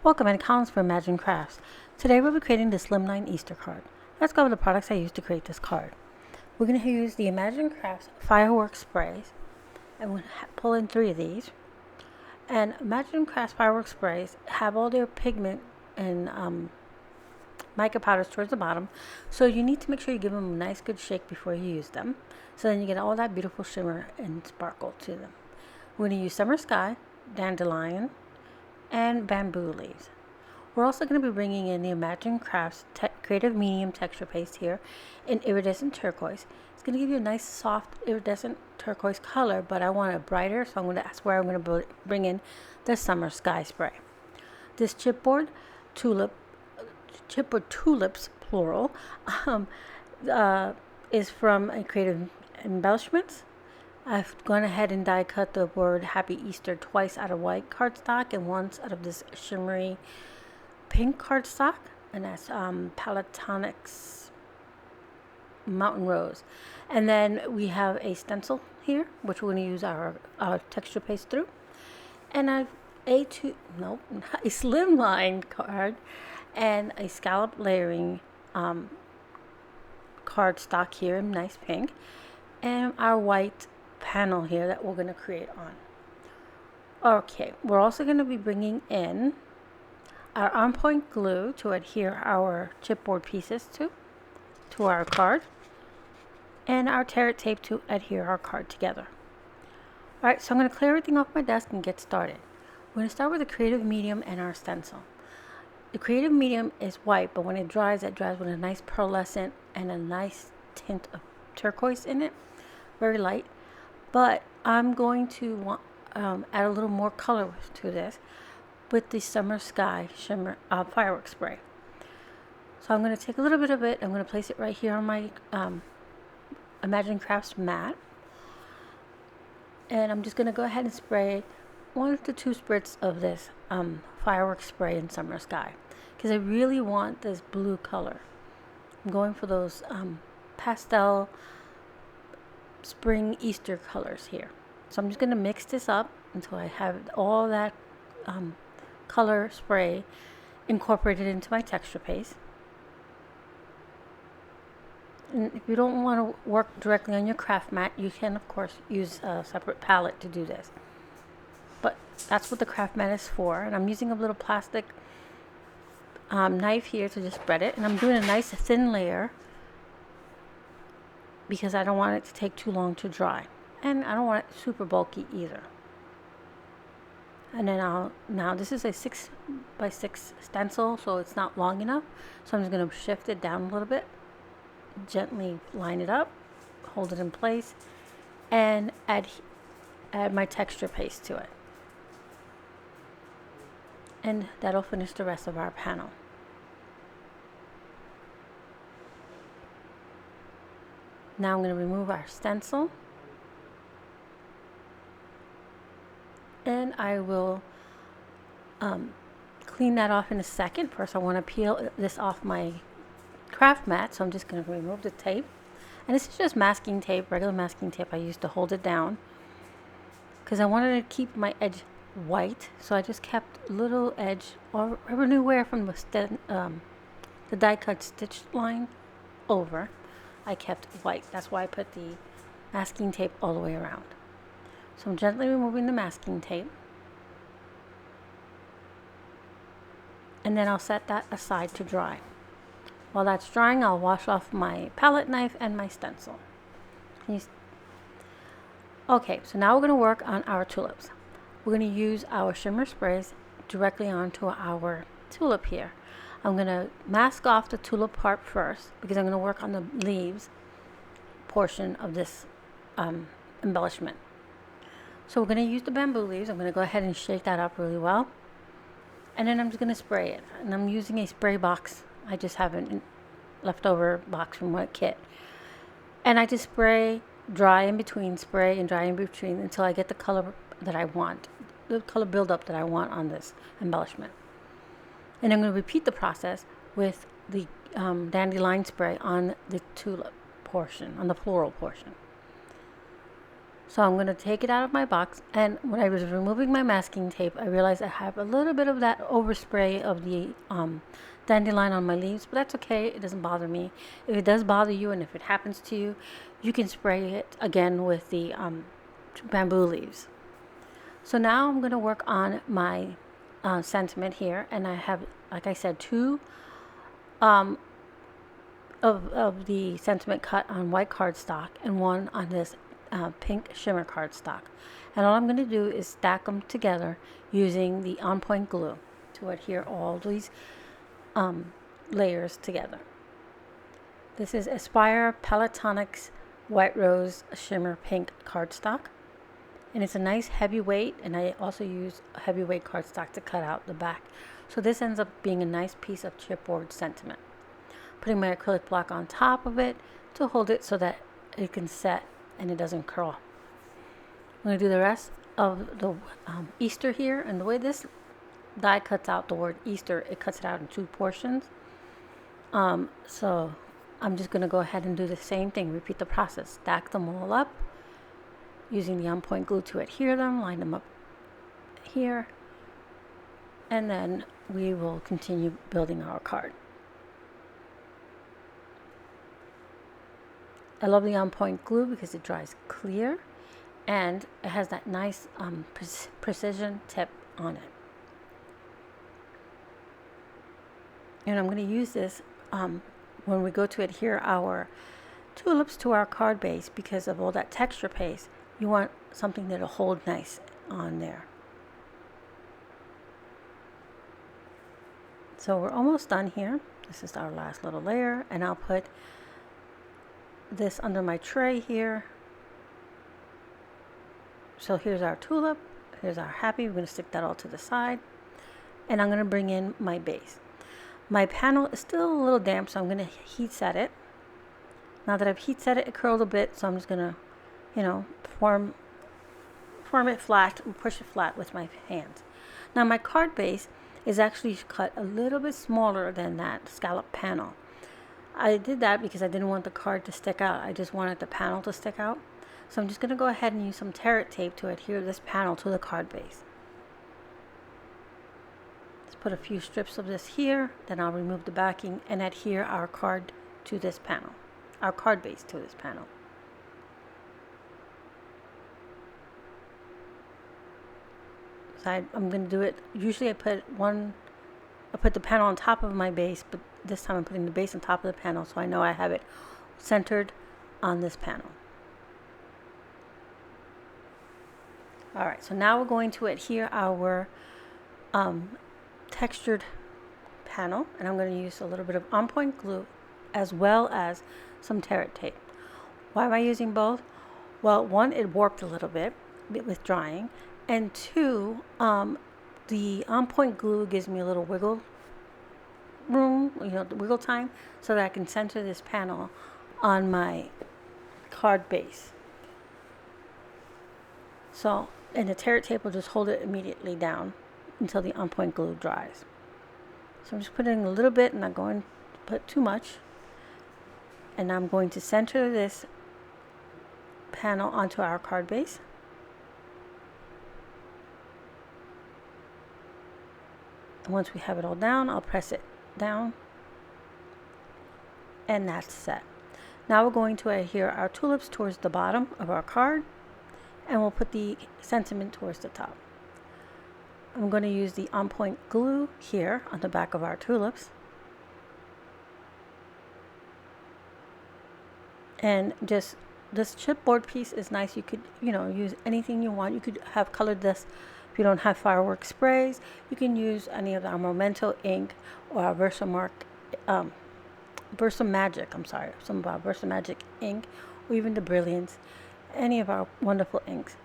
Welcome and Collins for Imagine Crafts. Today we'll be creating the Slimline Easter card. Let's go over the products I used to create this card. We're going to use the Imagine Crafts fireworks sprays. I'm going to pull in 3 of these. And Imagine Crafts fireworks sprays have all their pigment and mica powders towards the bottom. So you need to make sure you give them a nice good shake before you use them. So then you get all that beautiful shimmer and sparkle to them. We're going to use Summer Sky, Dandelion, and bamboo leaves. We're also going to be bringing in the Imagine Crafts Creative Medium Texture Paste here in Iridescent Turquoise. It's going to give you a nice soft iridescent turquoise color, but I want it brighter, so that's where I'm going to bring in the Summer Sky Spray. This chipboard Tulips, plural, is from a Creative Embellishments. I've gone ahead and die cut the word Happy Easter twice out of white cardstock and once out of this shimmery pink cardstock, and that's Palatonics Mountain Rose. And then we have a stencil here, which we're going to use our texture paste through, and a Slimline card and a scallop layering cardstock here in nice pink, and our white panel here that we're going to create on. Okay, we're also going to be bringing in our on-point glue to adhere our chipboard pieces to our card, and our tear it tape to adhere our card together. Alright, so I'm going to clear everything off my desk and get started. We're going to start with the creative medium and our stencil. The creative medium is white, but when it dries with a nice pearlescent and a nice tint of turquoise in it, very light. But I'm going to add a little more color to this with the Summer Sky Shimmer Fireworks Spray. So I'm going to take a little bit of it. I'm going to place it right here on my Imagine Crafts mat. And I'm just going to go ahead and spray 1 to 2 spritz of this fireworks spray in Summer Sky, because I really want this blue color. I'm going for those pastel spring Easter colors here. So I'm just going to mix this up until I have all that color spray incorporated into my texture paste. And if you don't want to work directly on your craft mat, you can of course use a separate palette to do this. But that's what the craft mat is for. And I'm using a little plastic knife here to just spread it. And I'm doing a nice thin layer because I don't want it to take too long to dry, and I don't want it super bulky either. And then now this is a 6x6 stencil, so it's not long enough, so I'm just going to shift it down a little bit, gently line it up, hold it in place, and add my texture paste to it, and that'll finish the rest of our panel. Now I'm going to remove our stencil, and I will clean that off in a second. First I want to peel this off my craft mat, so I'm just going to remove the tape. And this is just masking tape, regular masking tape I used to hold it down, because I wanted to keep my edge white, so I just kept a little edge or anywhere from the die cut stitch line over. I kept white. That's why I put the masking tape all the way around. So I'm gently removing the masking tape, and then I'll set that aside to dry. While that's drying, I'll wash off my palette knife and my stencil. Okay, so now we're going to work on our tulips. We're going to use our shimmer sprays directly onto our tulip here. I'm going to mask off the tulip part first, because I'm going to work on the leaves portion of this embellishment. So we're going to use the bamboo leaves. I'm going to go ahead and shake that up really well. And then I'm just going to spray it. And I'm using a spray box. I just have a leftover box from what kit. And I just spray, dry in between, spray and dry in between until I get the color that I want, the color buildup that I want on this embellishment. And I'm going to repeat the process with the dandelion spray on the tulip portion, on the floral portion. So I'm going to take it out of my box, and when I was removing my masking tape, I realized I have a little bit of that overspray of the dandelion on my leaves, but that's okay. It doesn't bother me. If it does bother you, and if it happens to you, you can spray it again with the bamboo leaves. So now I'm going to work on my sentiment here, and I have, like I said, two of the sentiment cut on white cardstock and one on this pink shimmer cardstock. And all I'm going to do is stack them together using the on point glue to adhere all these layers together. This is Aspire Palatonics White Rose Shimmer Pink cardstock, and it's a nice heavyweight, and I also use a heavyweight cardstock to cut out the back. So this ends up being a nice piece of chipboard sentiment. Putting my acrylic block on top of it to hold it so that it can set and it doesn't curl. I'm going to do the rest of the Easter here, and the way this die cuts out the word Easter, it cuts it out in two portions. So I'm just going to go ahead and do the same thing, repeat the process, stack them all up using the on point glue to adhere them, line them up here, and then we will continue building our card. I love the on point glue because it dries clear and it has that nice precision tip on it. And I'm going to use this when we go to adhere our tulips to our card base, because of all that texture paste. You want something that'll hold nice on there. So we're almost done here. This is our last little layer, and I'll put this under my tray here. So here's our tulip, here's our happy. We're going to stick that all to the side, and I'm going to bring in my base. My panel is still a little damp, so I'm going to heat set it. Now that I've heat set it, it curled a bit, so I'm just going to, form it flat and push it flat with my hands. Now my card base is actually cut a little bit smaller than that scallop panel. I did that because I didn't want the card to stick out. I just wanted the panel to stick out. So I'm just going to go ahead and use some Territ tape to adhere this panel to the card base. Let's put a few strips of this here, then I'll remove the backing and adhere our card to this panel, our card base to this panel. So I'm going to do it, usually I put the panel on top of my base, but this time I'm putting the base on top of the panel so I know I have it centered on this panel. Alright, so now we're going to adhere our textured panel, and I'm going to use a little bit of on point glue as well as some Territ tape. Why am I using both? Well, one, it warped a little bit with drying, and two, the on point glue gives me a little wiggle room, the wiggle time, so that I can center this panel on my card base. So, and the Territ tape will just hold it immediately down until the on point glue dries. So I'm just putting a little bit, and not going to put too much. And I'm going to center this panel onto our card base. And once we have it all down, I'll press it down, and that's set. Now we're going to adhere our tulips towards the bottom of our card, and we'll put the sentiment towards the top. I'm going to use the on point glue here on the back of our tulips, and just this chipboard piece is nice. You could use anything you want. You could have colored this. If you don't have fireworks sprays, you can use any of our Memento ink or our Versa Magic, some of our Versa Magic ink, or even the Brilliance, any of our wonderful inks.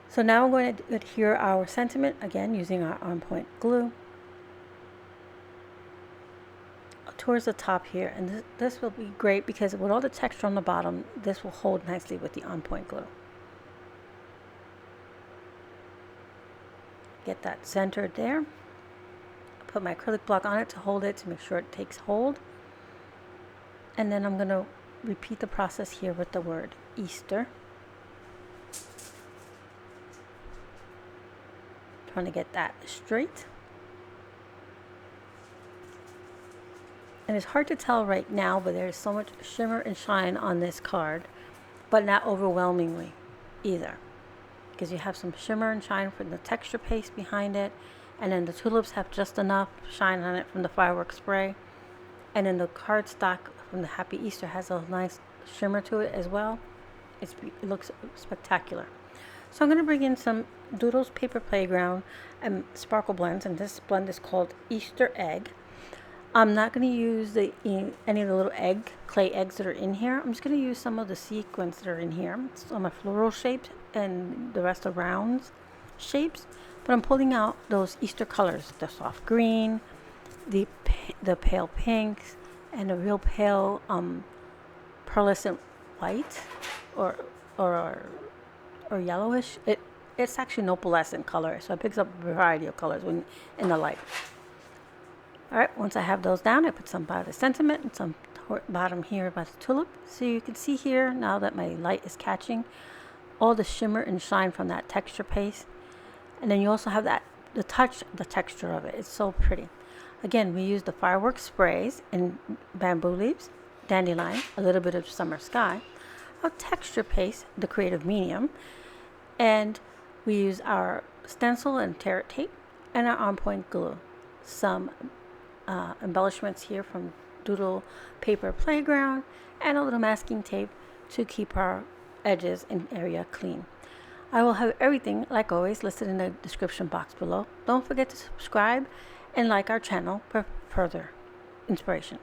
So now we're going to adhere our sentiment again using our on point glue towards the top here, and this will be great because with all the texture on the bottom, this will hold nicely with the on point glue. Get that centered there. Put my acrylic block on it to hold it, to make sure it takes hold. And then I'm going to repeat the process here with the word Easter. trying to get that straight. And it's hard to tell right now, but there's so much shimmer and shine on this card, but not overwhelmingly either, because you have some shimmer and shine from the texture paste behind it, and then the tulips have just enough shine on it from the fireworks spray, and then the cardstock from the Happy Easter has a nice shimmer to it as well. It looks spectacular. So I'm going to bring in some Doodles Paper Playground and Sparkle Blends, and this blend is called Easter Egg. I'm not going to use any of the little clay eggs that are in here. I'm just going to use some of the sequins that are in here. Some are floral shapes and the rest are round shapes. But I'm pulling out those Easter colors, the soft green, the pale pinks, and the real pale pearlescent white or yellowish. It's actually an opalescent color, so it picks up a variety of colors when in the light. All right, once I have those down, I put some by the sentiment and some bottom here by the tulip. So you can see here, now that my light is catching, all the shimmer and shine from that texture paste. And then you also have the texture of it. It's so pretty. Again, we use the fireworks sprays and bamboo leaves, dandelion, a little bit of summer sky, our texture paste, the creative medium, and we use our stencil and tear tape and our on-point glue. Some embellishments here from Doodle Paper Playground, and a little masking tape to keep our edges and area clean. I will have everything, like always, listed in the description box below. Don't forget to subscribe and like our channel for further inspiration.